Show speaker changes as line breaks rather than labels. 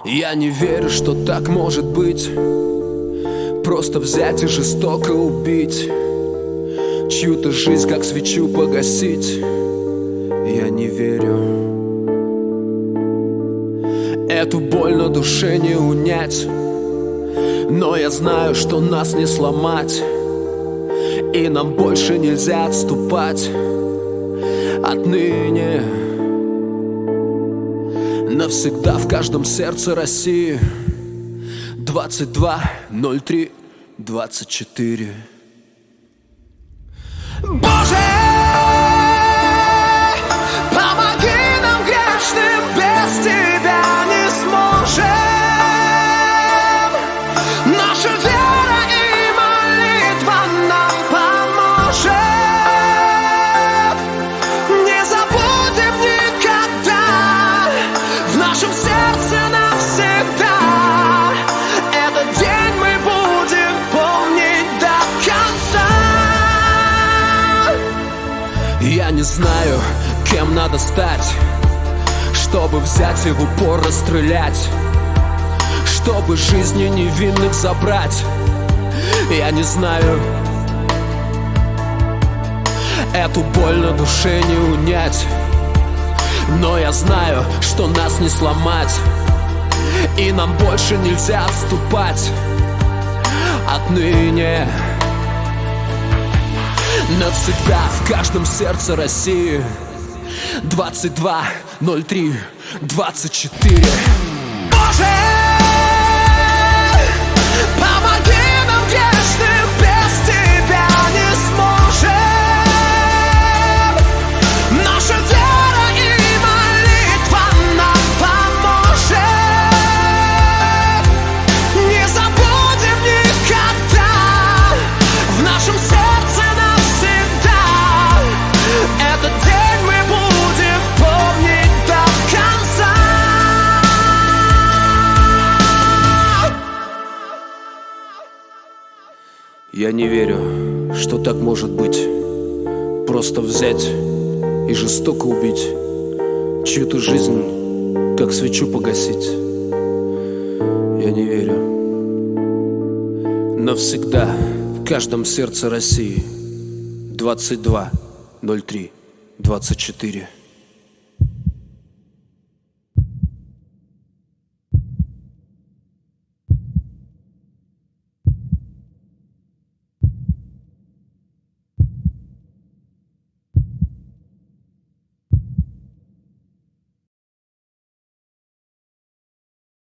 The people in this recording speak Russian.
Я не верю, что так может быть. Просто взять и жестоко убить чью-то жизнь, как свечу погасить. Я не верю. Эту боль на душе не унять, но я знаю, что нас не сломать, и нам больше нельзя отступать. Отныне навсегда в каждом сердце России. 22.03.24. Боже, помоги нам, грешным, без Тебя не сможем. Наша вера и молитва нам поможет. Не забудем никогда, в нашем сердце навсегда. Этот день мы будем помнить до конца. Я не знаю, кем надо стать, чтобы взять и в упор расстрелять, чтобы жизни невинных забрать. Я не знаю. Эту боль на душе не унять, но я знаю, что нас не сломать, и нам больше нельзя отступать. Отныне навсегда в каждом сердце России. 22.03.24. Боже, помоги нам, грешным, без Тебя не сможем. Наша вера и молитва нам поможет. Не забудем никогда, в нашем сердце навсегда. Этот день мы будем помнить до конца. Я не верю, что так может быть. Просто взять и жестоко убить чью-то жизнь, как свечу погасить. Я не верю. Навсегда в каждом сердце России. 22.03.24.